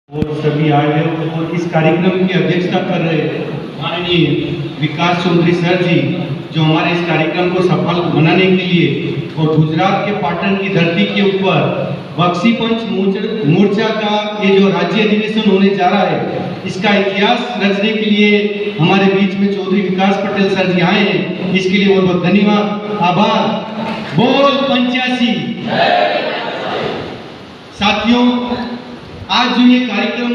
और सभी आए हुए और इस कार्यक्रम की अध्यक्षता कर रहे माननीय विकास चौधरी सर जी, जो हमारे इस कार्यक्रम को सफल बनाने के लिए और गुजरात के पाटन की धरती के ऊपर बक्सी पंच मोर्चा का ये जो राज्य अधिवेशन होने जा रहा है, इसका इतिहास रचने के लिए हमारे बीच में चौधरी विकास पटेल सर जी आए हैं। इसके लिए बहुत बहुत धन्यवाद, आभार। बोल पंचासी। साथियों, आज जो ये कार्यक्रम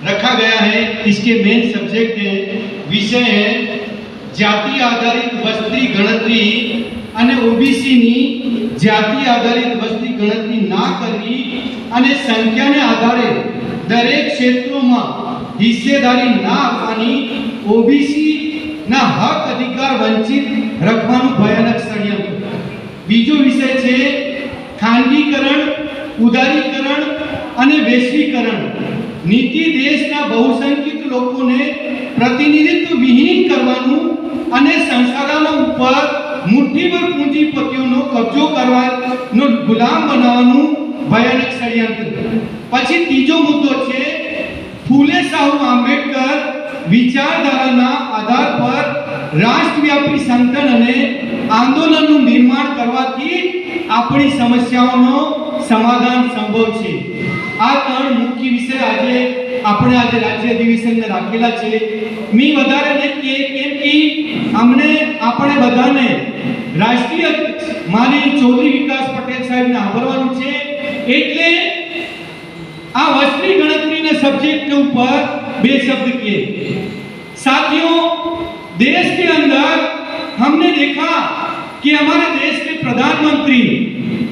रखा गया है, इसके मेन सब्जेक्ट है, विषय है जाति आधारित वस्ती गणतरी અને ઓબીસીની જાતિ આધારિત વસ્તી ગણતરી ના કરવી અને સંખ્યાને આધારે દરેક ક્ષેત્રોમાં હિસ્સેદારી ના આપવાની, ઓબીસી ના હક અધિકાર વંચિત રાખવાનું ભયાનક ષડયંત્ર। બીજો વિષય છે ખાનગીકરણ, ઉદારીકરણ અને વૈશ્વિકરણ। નીતિ દેશના બહુસંખ્યક લોકોને પ્રતિનિધિત્વ વિહીન કરવાનું અને સંસાધનો ઉપર મુઠ્ઠીભર પૂંજીપતિઓનો કબજો કરવાનો ગુલામ બનાવવાનું ભયાનક ષડયંત્ર। પછી ત્રીજો મુદ્દો છે ફૂલે સાહુ આંબેડકર વિચારધારાના આધાર પર રાષ્ટ્રવ્યાપી સંગઠન અને આંદોલનનું નિર્માણ કરવાથી આપણી સમસ્યાઓનો સમાધાન સંભવ છે। આ ત્રણ મુખ્ય વિષય આપણે આજે રાજ્ય અધિવેશનમાં રાખેલા છે। મેં વધારે નહીં કેમ કે આપણે બધાને રાષ્ટ્રીય માનનીય ચૌધરી વિકાસ પટેલ સાહેબને આભારવાનું છે, એટલે આ વસ્તી ગણતરીના સબ્जेक्ट ऊपर બે शब्द किए। साथियों, देश के अंदर हमने देखा कि हमारे देश के प्रधानमंत्री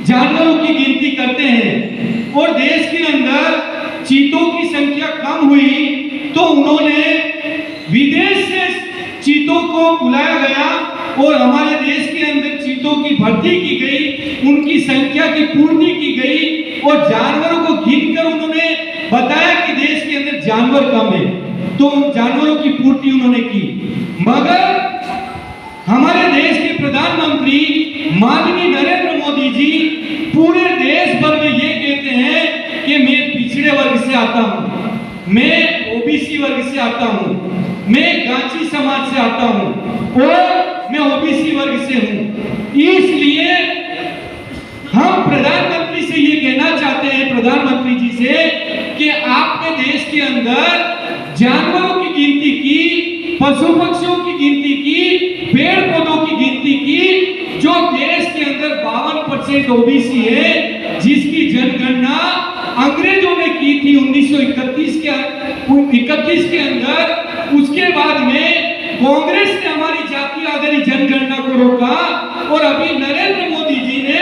जानवरों की गिनती करते हैं और देश के अंदर चीतों की संख्या कम हुई तो उन्होंने विदेश से चीतों को बुलाया गया और हमारे देश के अंदर चीतों की भर्ती की गई, उनकी संख्या की पूर्ति की गई और जानवरों को गिनकर उन्होंने बताया कि देश के अंदर जानवर कम है, तो उन जानवरों की पूर्ति उन्होंने की। मगर हमारे देश के प्रधानमंत्री माननीय नरेंद्र मोदी जी पूरे देश भर में ये कहते हैं कि मैं पिछड़े वर्ग से आता हूँ, मैं ओबीसी वर्ग से आता हूँ, मैं गांची समाज से आता हूँ और मैं ओबीसी वर्ग से हूँ। इसलिए हम प्रधानमंत्री से ये कहना चाहते हैं, प्रधानमंत्री जी से, कि आपने देश के अंदर जानवरों की गिनती की, पशु पक्षियों की गिनती की, पेड़ पौधों की गिनती की, जो देश के अंदर 52% ओबीसी है, जिसकी जनगणना अंग्रेजों ने की थी 1931 के अंदर। उसके बाद में कांग्रेस ने हमारी जाति आधारित जनगणना को रोका और अभी नरेंद्र मोदी जी ने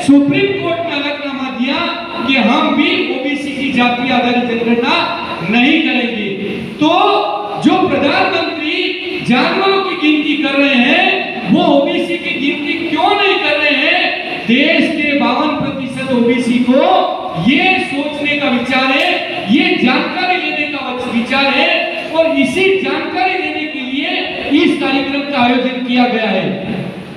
सुप्रीम कोर्ट में अलगनामा दिया कि हम भी ओबीसी की जाति आधारित जनगणना नहीं करेंगे। तो जो प्रधानमंत्री जानवरों की गिनती कर रहे हैं, वो ओबीसी की गिनती क्यों नहीं कर रहे हैं? देश के 52% ओबीसी को ये सोचने का विचार है, ये जानकारी लेने का विचार है और इसी जानकारी लेने के लिए इस कार्यक्रम का आयोजन किया गया है।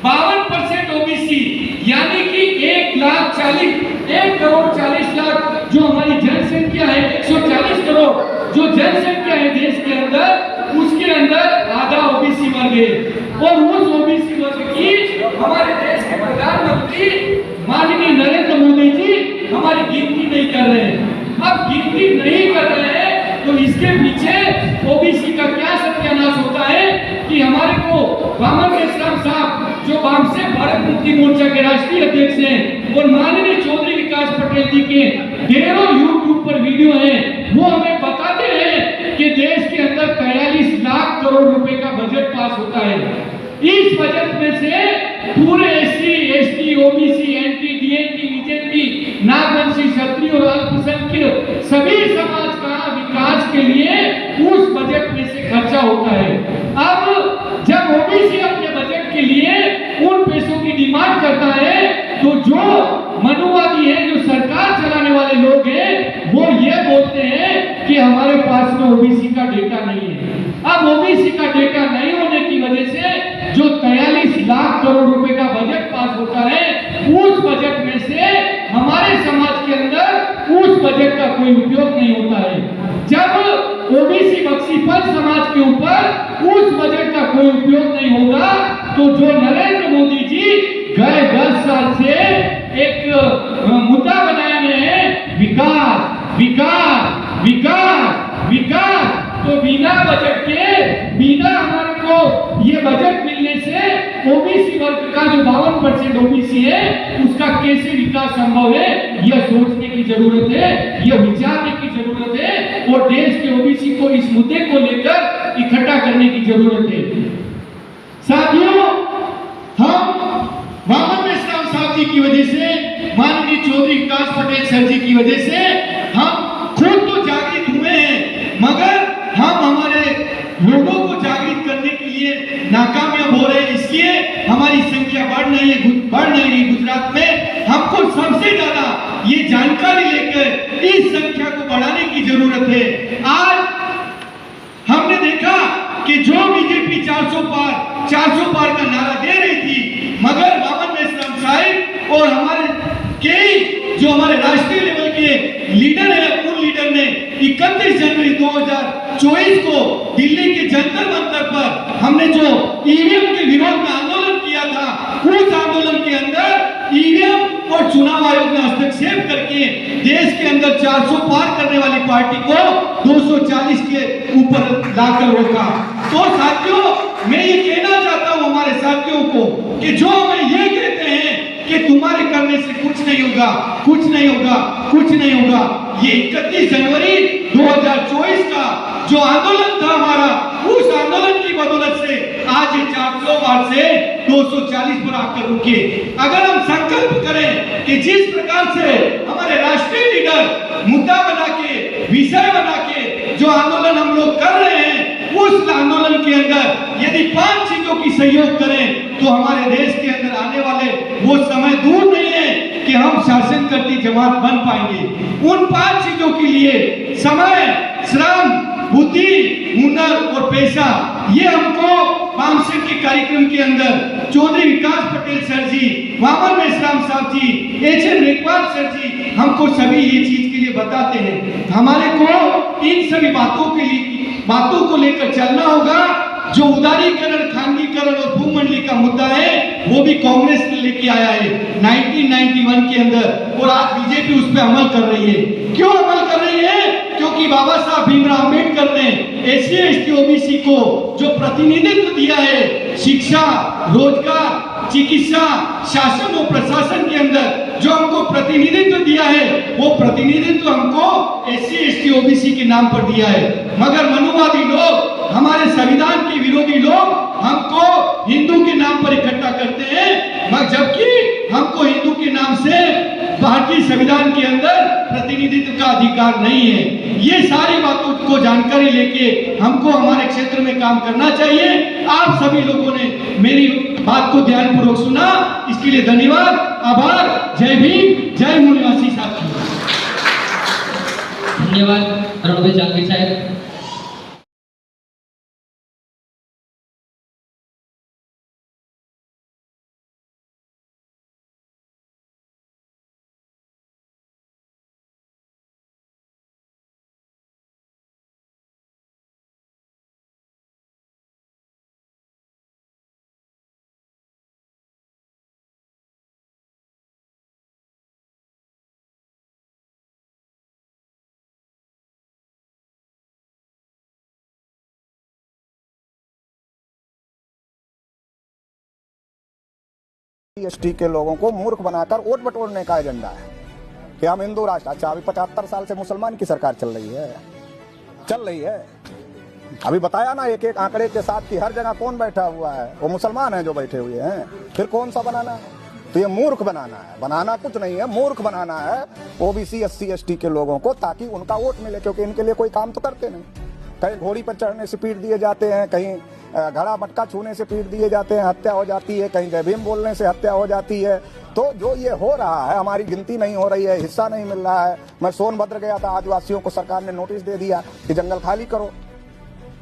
52% ओबीसी यानी कि 1,40,00,000 जो हमारी जनसंख्या है, 140 करोड़ जो जनसंख्या है देश के अंदर, उसके अंदर आधा ओबीसी वर्ग है और उस ओबीसी वर्ग की हमारे देश के प्रधानमंत्री माननीय नरेंद्र मोदी जी हमारी गिनती नहीं कर रहे हैं। अब गिनती नहीं कर रहे हैं तो इसके पीछे ओबीसी का क्या सत्यानाश होता है कि हमारे को वामन मेश्राम साहब, जो वाम से भारत मुक्ति मोर्चा के राष्ट्रीय अध्यक्ष हैं, और माननीय चौधरी विकास पटेल जी के ढेरों यूट्यूब पर वीडियो हैं, वो हमें बताते हैं कि देश के अंदर 43 लाख करोड़ रुपए का बजट पास होता है। इस बजट में से पूरे SC, ST, OBC, NT, DNT, BJP, नागवंशी, क्षत्रिय और अल्पसंख्यक सभी समाज का विकास के लिए उस बजट में से खर्चा होता है। अब जब ओबीसी अपने बजट के लिए उन पैसों की डिमांड करता है, तो जो मनुवादी है, जो सरकार चलाने वाले लोग हैं, वो ये बोलते हैं कि हमारे पास में ओबीसी का डेटा नहीं है। अब ओबीसी का डेटा नहीं होने की वजह से जो 43 लाख करोड़ रुपए का बजट पास होता है, उस बजट में से हमारे समाज के अंदर उस बजट का कोई उपयोग नहीं होता है। ओबीसी बख्शीपन समाज के ऊपर उस बजट का कोई उपयोग नहीं होगा। तो जो नरेंद्र मोदी जी गए 10 साल से एक मुद्दा बनाए हुए हैं, विकास विकास विकास विकास, तो बिना बजट के, बिना हमारे को ये बजट मिलने से ओबीसी वर्ग का जो 52% ओबीसी है उसका कैसे विकास संभव है, यह सोचने की जरूरत है, यह विचारने की जरूरत है और देश के ओबीसी को इस मुद्दे को लेकर इकट्ठा करने की जरूरत है। साथियों, हम वामन मेश्राम साहब जी की वजह से, माननीय चौधरी विकास पटेल सर जी की वजह से हम खुद तो जागृत हुए हैं, मगर हम हमारे लोगों को जागृत करने के लिए नाकामयाब हो रहे हैं। इसलिए हमारी संख्या बढ़ नहीं रही गुजरात में। हमको सबसे ज्यादा ये जानकारी लेकर इस संख्या को बढ़ाने की जरूरत है। आज हमने देखा कि जो बीजेपी 400 पार का नारा दे रही थी, मगर वामन मेश्राम साहिब और हमारे जो हमारे राष्ट्रीय लेवल के लीडर है, पूर्व लीडर ने 31 जनवरी 2024 को दिल्ली के जंतर मंतर पर हमने जो ईवीएम के विरोध में आंदोलन किया था, उस आंदोलन के अंदर ईवीएम और चुनाव आयोग ने हस्तक्षेप करके देश के अंदर 400 पार करने वाली पार्टी को 240 के ऊपर लाकर रोका। तो साथियों, मैं ये कहना चाहता हूं हमारे साथियों को कि जो हमें ये कहते हैं कि तुम्हारे करने से कुछ नहीं होगा, कुछ नहीं होगा, कुछ नहीं होगा, ये 31 जनवरी 2024 का जो आंदोलन था हमारा, उस आंदोलन की बदौलत से आज ये 400 पार से 240 पर आकर रुके। अगर हम संकल्प करें कि जिस प्रकार से हमारे राष्ट्रीय लीडर मुद्दा बना के, विषय बना के जो आंदोलन हम लोग कर रहे हैं, उस आंदोलन के अंदर यदि 5 चीजों की सहयोग करें तो हमारे देश के अंदर आने वाले वो समय दूर नहीं है कि हम शासन करती जमात बन पाएंगे। उन 5 चीजों के लिए समय, श्रम, बुद्धि, हुनर और पैसा, ये हमको वामसेन के कार्यक्रम के अंदर चौधरी विकास पटेल सर जी, वामन मेश्राम साहब जी, एचएन रेखवाल सर जी हमको सभी ये चीज के लिए बताते हैं। हमारे को इन सभी बातों को लेकर चलना होगा। जो उदारीकरण, खानगीकरण और भूमंडली का मुद्दा है, वो भी कांग्रेस ने लेके आया है 1991 के अंदर, और आज बीजेपी उस पर अमल कर रही है। क्यों अमल कर रही है? क्योंकि बाबा साहब भीमराव अंबेडकर ने एससी एसटी ओबीसी को जो प्रतिनिधित्व दिया है, शिक्षा, रोजगार, चिकित्सा, शासन और प्रशासन के अंदर जो हमको प्रतिनिधित्व दिया है, वो प्रतिनिधित्व हमको एससी एसटी ओबीसी के नाम पर दिया है। मगर मनुवादी लोग, हमारे संविधान के विरोधी लोग हमको हिंदू के नाम पर इकट्ठा करते हैं, जबकि हमको हिंदू के नाम से भारतीय संविधान के अंदर प्रतिनिधित्व का अधिकार नहीं है। ये सारी बातों को जानकारी लेके हमको हमारे क्षेत्र में काम करना चाहिए। आप सभी लोगों ने मेरी बात को ध्यानपूर्वक सुना, इसके लिए धन्यवाद, आभार। जय भीम, जय मूल निवासी साथियों। धन्यवाद रणवीर जांगीर साहब। एसटी के लोगों को मूर्ख बनाकर वोट बटोरने का एजेंडा है कि हम हिंदू राष्ट्र। अच्छा, अभी 75 साल से मुसलमान की सरकार चल रही है। अभी बताया ना एक एक आंकड़े के साथ कि हर जगह कौन बैठा हुआ है, वो मुसलमान है जो बैठे हुए हैं। फिर कौन सा बनाना है? तो ये मूर्ख बनाना है, बनाना कुछ नहीं है, मूर्ख बनाना है ओबीसी एससी एसटी के लोगों को, ताकि उनका वोट मिले। क्योंकि इनके लिए कोई काम तो करते नहीं। कहीं घोड़ी पर चढ़ने से पीट दिए जाते हैं, कहीं घड़ा मटका छूने से पीट दिए जाते हैं, हत्या हो जाती है, कहीं जय भीम बोलने से हत्या हो जाती है। तो जो ये हो रहा है, हमारी गिनती नहीं हो रही है, हिस्सा नहीं मिल रहा है। मैं सोनभद्र गया था, आदिवासियों को सरकार ने नोटिस दे दिया कि जंगल खाली करो,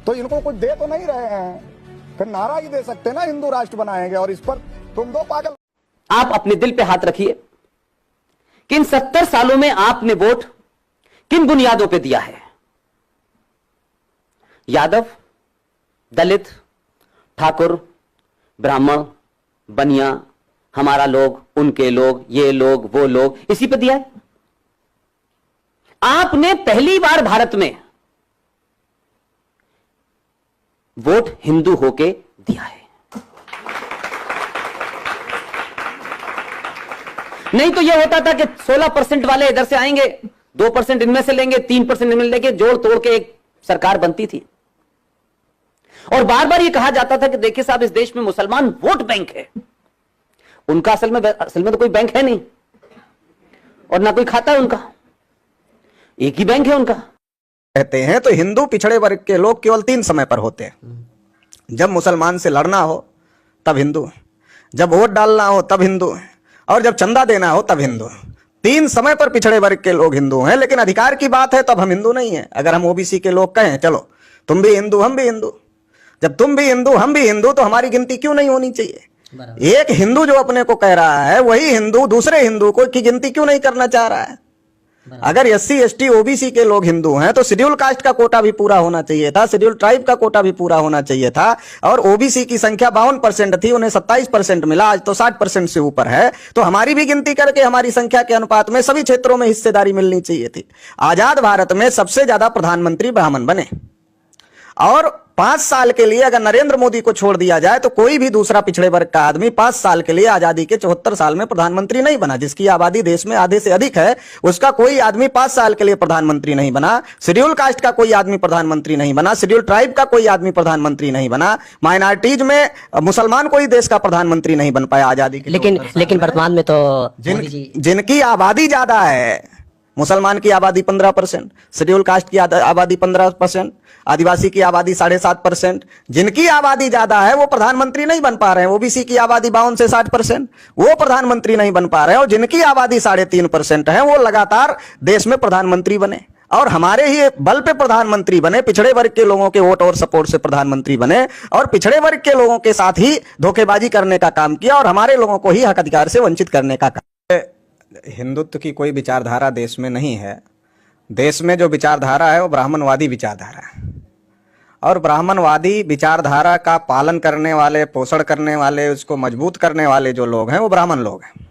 तो इनको कुछ दे तो नहीं रहे हैं। फिर नारा ही दे सकते ना, हिंदू राष्ट्र बनाएंगे, और इस पर तुम दो पागल। आप अपने दिल पे हाथ रखिए कि इन 70 सालों में आपने वोट किन बुनियादों पे दिया है। यादव, दलित, ठाकुर, ब्राह्मण, बनिया, हमारा लोग, उनके लोग, ये लोग, वो लोग, इसी पे दिया है। आपने पहली बार भारत में वोट हिंदू होके दिया है। नहीं तो यह होता था कि 16% वाले इधर से आएंगे, 2% इनमें से लेंगे, 3% इनमें लेंगे, जोड़ तोड़ के एक सरकार बनती थी। और बार बार यह कहा जाता था कि देखिए साहब, इस देश में मुसलमान वोट बैंक है। उनका असल में तो कोई बैंक है नहीं, और ना कोई खाता है उनका, एक ही बैंक है उनका। कहते हैं तो हिंदू पिछड़े वर्ग के लोग केवल 3 समय पर होते हैं। जब मुसलमान से लड़ना हो तब हिंदू, जब वोट डालना हो तब हिंदू, और जब चंदा देना हो तब हिंदू। 3 समय पर पिछड़े वर्ग के लोग हिंदू हैं, लेकिन अधिकार की बात है तब हम हिंदू नहीं हैं। अगर हम ओबीसी के लोग कहें चलो तुम भी हिंदू हम भी हिंदू, जब तुम भी हिंदू हम भी हिंदू, तो हमारी गिनती क्यों नहीं होनी चाहिए? एक हिंदू जो अपने को कह रहा है वही हिंदू दूसरे हिंदू को की गिनती क्यों नहीं करना चाह रहा है? अगर SC ST OBC के लोग हिंदू हैं तो शेड्यूल कास्ट का कोटा भी पूरा होना चाहिए था, शेड्यूल ट्राइब का कोटा भी पूरा होना चाहिए था। और OBC की संख्या 52% थी, उन्हें 27% मिला, आज तो 60% से ऊपर है। तो हमारी भी गिनती करके हमारी संख्या के अनुपात में सभी क्षेत्रों में हिस्सेदारी मिलनी चाहिए थी। आजाद भारत में सबसे ज्यादा प्रधानमंत्री ब्राह्मण बने, और 5 साल के लिए अगर नरेंद्र मोदी को छोड़ दिया जाए तो कोई भी दूसरा पिछड़े वर्ग का आदमी 5 साल के लिए आजादी के 74 साल में प्रधानमंत्री नहीं बना। जिसकी आबादी देश में आधे से अधिक है, उसका कोई आदमी 5 साल के लिए प्रधानमंत्री नहीं बना। शेड्यूल कास्ट का कोई आदमी प्रधानमंत्री नहीं बना, शेड्यूल ट्राइब का कोई आदमी प्रधानमंत्री नहीं बना, माइनॉरिटीज में मुसलमान कोई देश का प्रधानमंत्री नहीं बन पाया आजादी के। लेकिन वर्तमान में तो जिनकी आबादी ज्यादा है, मुसलमान की आबादी 15%, शेड्यूल कास्ट की आबादी 15%, आदिवासी की आबादी 7.5%, जिनकी आबादी ज्यादा है वो प्रधानमंत्री नहीं बन पा रहे हैं। ओबीसी की आबादी 52 से 60%, वो प्रधानमंत्री नहीं बन पा रहे हैं। और जिनकी आबादी 3.5% है वो लगातार देश में प्रधानमंत्री बने, और हमारे ही बल पे प्रधानमंत्री बने, पिछड़े वर्ग के लोगों के वोट और सपोर्ट से प्रधानमंत्री बने, और पिछड़े वर्ग के लोगों के साथ ही धोखेबाजी करने का काम किया, और हमारे लोगों को ही हक अधिकार से वंचित करने का काम। हिंदुत्व की कोई विचारधारा देश में नहीं है। देश में जो विचारधारा है वो ब्राह्मणवादी विचारधारा है, और ब्राह्मणवादी विचारधारा का पालन करने वाले, पोषण करने वाले, उसको मजबूत करने वाले जो लोग हैं वो ब्राह्मण लोग हैं।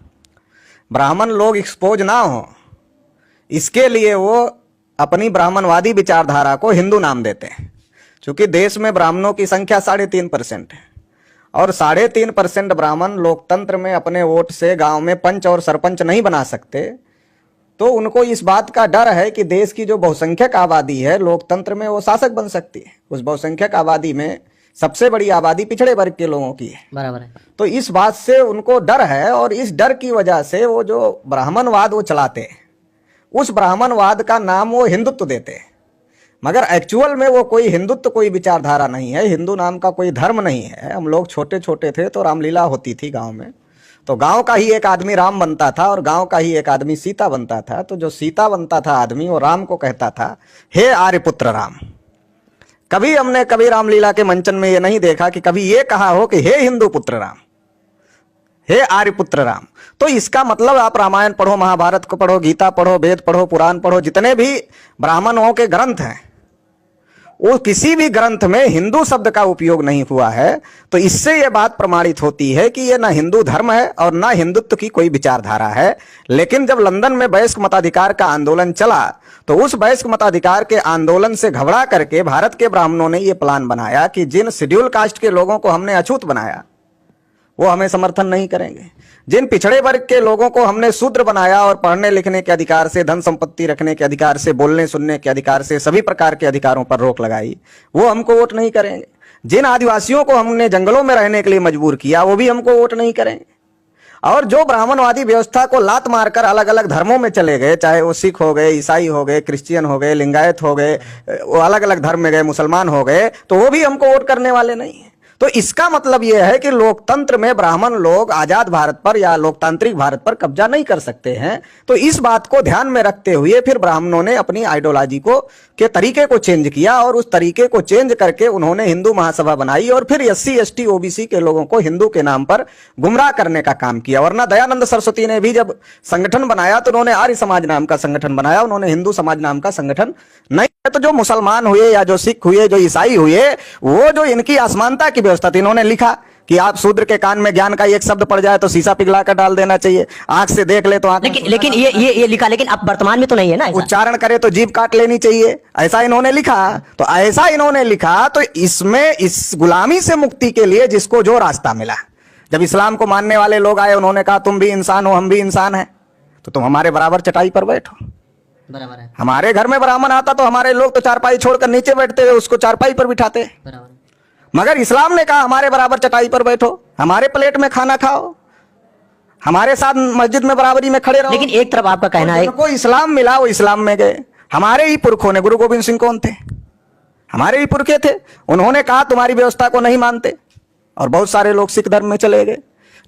ब्राह्मण लोग एक्सपोज ना हो इसके लिए वो अपनी ब्राह्मणवादी विचारधारा को हिंदू नाम देते हैं। क्योंकि देश में ब्राह्मणों की संख्या 3.5% है, और 3.5% ब्राह्मण लोकतंत्र में अपने वोट से गांव में पंच और सरपंच नहीं बना सकते, तो उनको इस बात का डर है कि देश की जो बहुसंख्यक आबादी है लोकतंत्र में वो शासक बन सकती है। उस बहुसंख्यक आबादी में सबसे बड़ी आबादी पिछड़े वर्ग के लोगों की है, बराबर है। तो इस बात से उनको डर है, और इस डर की वजह से वो जो ब्राह्मणवाद वो चलाते हैं, उस ब्राह्मणवाद का नाम वो हिंदुत्व देते हैं। मगर एक्चुअल में वो कोई हिंदुत्व कोई विचारधारा नहीं है, हिंदू नाम का कोई धर्म नहीं है। हम लोग छोटे छोटे थे तो रामलीला होती थी गांव में, तो गांव का ही एक आदमी राम बनता था और गांव का ही एक आदमी सीता बनता था। तो जो सीता बनता था आदमी वो राम को कहता था, हे आर्यपुत्र राम। कभी हमने कभी रामलीला के मंचन में ये नहीं देखा कि कभी ये कहा हो कि हे हिंदू पुत्र राम, हे आर्यपुत्र राम। तो इसका मतलब आप रामायण पढ़ो, महाभारत को पढ़ो, गीता पढ़ो, वेद पढ़ो, पुराण पढ़ो, जितने भी ब्राह्मणों के ग्रंथ हैं वो किसी भी ग्रंथ में हिंदू शब्द का उपयोग नहीं हुआ है। तो इससे यह बात प्रमाणित होती है कि यह ना हिंदू धर्म है और ना हिंदुत्व की कोई विचारधारा है। लेकिन जब लंदन में वयस्क मताधिकार का आंदोलन चला तो उस वयस्क मताधिकार के आंदोलन से घबरा करके भारत के ब्राह्मणों ने यह प्लान बनाया कि जिन शेड्यूल कास्ट के लोगों को हमने अछूत बनाया वो हमें समर्थन नहीं करेंगे, जिन पिछड़े वर्ग के लोगों को हमने शूद्र बनाया और पढ़ने लिखने के अधिकार से, धन संपत्ति रखने के अधिकार से, बोलने सुनने के अधिकार से, सभी प्रकार के अधिकारों पर रोक लगाई, वो हमको वोट नहीं करेंगे। जिन आदिवासियों को हमने जंगलों में रहने के लिए मजबूर किया वो भी हमको वोट नहीं करेंगे। और जो ब्राह्मणवादी व्यवस्था को लात मारकर अलग अलग धर्मों में चले गए, चाहे वो सिख हो गए, ईसाई हो गए, क्रिश्चियन हो गए, लिंगायत हो गए, वो अलग अलग धर्म में गए, मुसलमान हो गए, तो वो भी हमको वोट करने वाले नहीं है। तो इसका मतलब यह है कि लोकतंत्र में ब्राह्मण लोग आजाद भारत पर या लोकतांत्रिक भारत पर कब्जा नहीं कर सकते हैं। तो इस बात को ध्यान में रखते हुए फिर ब्राह्मणों ने अपनी आइडियोलॉजी को के तरीके को चेंज किया और उस तरीके को चेंज करके उन्होंने हिंदू महासभा बनाई और फिर SC ST OBC के लोगों को हिंदू के नाम पर गुमराह करने का काम किया। वरना दयानंद सरस्वती ने भी जब संगठन बनाया तो उन्होंने आर्य समाज नाम का संगठन बनाया, उन्होंने हिंदू समाज नाम का संगठन नहीं। तो जो मुसलमान हुए या जो सिख हुए, जो ईसाई हुए, वो जो इनकी असमानता की व्यवस्था थी, इन्होंने लिखा कि आप शूद्र के कान में ज्ञान का एक शब्द पड़ जाए तो शीशा पिघला कर डाल देना चाहिए, आंख से देख ले तो आंख। लेकिन ये लिखा, लेकिन अब वर्तमान में तो नहीं है ना। उच्चारण करे तो जीभ काट लेनी चाहिए, ऐसा इन्होंने लिखा। तो ऐसा इन्होंने लिखा तो इसमें इस गुलामी से मुक्ति के लिए जिसको जो रास्ता मिला, जब इस्लाम को मानने वाले लोग आए, उन्होंने कहा तुम भी इंसान हो, हम भी इंसान हैं, तो तुम हमारे बराबर चटाई पर बैठो। बराबर है। हमारे घर में ब्राह्मण आता तो हमारे लोग तो चारपाई छोड़कर नीचे बैठते हैं, उसको चारपाई पर बिठाते। बराबर। मगर इस्लाम ने कहा हमारे बराबर चटाई पर बैठो, हमारे प्लेट में खाना खाओ, हमारे साथ मस्जिद में बराबरी में खड़े रहो। लेकिन एक तरफ आपका कहना है, जिनको इस्लाम मिला वो इस्लाम में गए। हमारे ही पुरखों ने, गुरु गोविंद सिंह कौन थे? हमारे ही पुरखे थे। उन्होंने कहा तुम्हारी व्यवस्था को नहीं मानते और बहुत सारे लोग सिख धर्म में चले गए।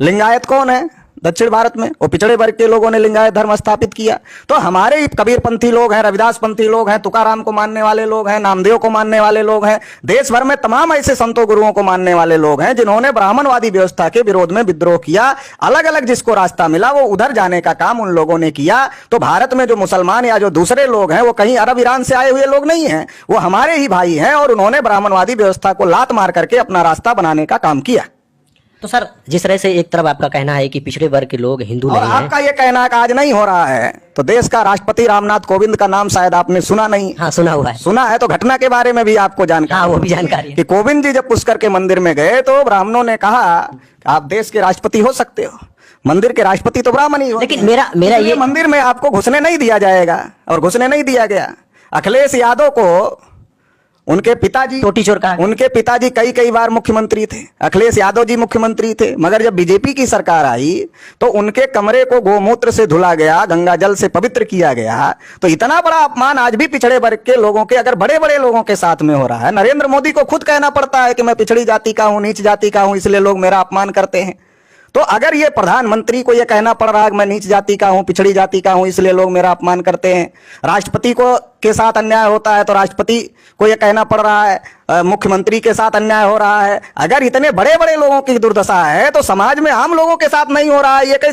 लिंगायत कौन है दक्षिण भारत में? वो पिछड़े वर्ग के लोगों ने लिंगायत धर्म स्थापित किया। तो हमारे ही कबीरपंथी लोग हैं, रविदास पंथी लोग हैं, तुकाराम को मानने वाले लोग हैं, नामदेव को मानने वाले लोग हैं, देश भर में तमाम ऐसे संतों गुरुओं को मानने वाले लोग हैं जिन्होंने ब्राह्मणवादी व्यवस्था के विरोध में विद्रोह किया। अलग अलग जिसको रास्ता मिला वो उधर जाने का काम उन लोगों ने किया। तो भारत में जो मुसलमान या जो दूसरे लोग हैं वो कहीं अरब ईरान से आए हुए लोग नहीं हैं, वो हमारे ही भाई हैं और उन्होंने ब्राह्मणवादी व्यवस्था को लात मार करके अपना रास्ता बनाने का काम किया। तो सर जिस तरह से एक तरफ आपका कहना है कि पिछड़े वर्ग के लोग हिंदू और नहीं हैं, आपका ये कहना है कि आज नहीं हो रहा है, तो देश का राष्ट्रपति रामनाथ कोविंद का नाम शायद आपने सुना नहीं। हाँ सुना हुआ है। सुना है तो घटना के बारे में भी आपको जानकारी। हाँ वो भी जानकारी है। कि कोविंद जी जब पुष्कर के मंदिर में गए तो ब्राह्मणों ने कहा आप देश के राष्ट्रपति हो सकते हो, मंदिर के राष्ट्रपति तो ब्राह्मण ही हो। लेकिन मेरा ये मंदिर में आपको घुसने नहीं दिया जाएगा और घुसने नहीं दिया गया। अखिलेश यादव को उनके पिताजी टोटी चोर कहा। उनके पिताजी कई बार मुख्यमंत्री थे, अखिलेश यादव जी मुख्यमंत्री थे, मगर जब बीजेपी की सरकार आई तो उनके कमरे को गोमूत्र से धुला गया, गंगा जल से पवित्र किया गया। तो इतना बड़ा अपमान आज भी पिछड़े वर्ग के लोगों के, अगर बड़े बड़े लोगों के साथ में हो रहा है। नरेंद्र मोदी को खुद कहना पड़ता है कि मैं पिछड़ी जाति का हूं, नीच जाति का हूं, इसलिए लोग मेरा अपमान करते हैं। तो अगर ये प्रधानमंत्री को ये कहना पड़ रहा है कि मैं नीच जाति का हूं, पिछड़ी जाति का हूं, इसलिए लोग मेरा अपमान करते हैं, राष्ट्रपति को के साथ अन्याय होता है तो राष्ट्रपति को यह कहना पड़ रहा है, मुख्यमंत्री के साथ अन्याय हो रहा है, अगर इतने बड़े बड़े लोगों की दुर्दशा है तो समाज में आम लोगों के साथ नहीं हो रहा है, ये कैसे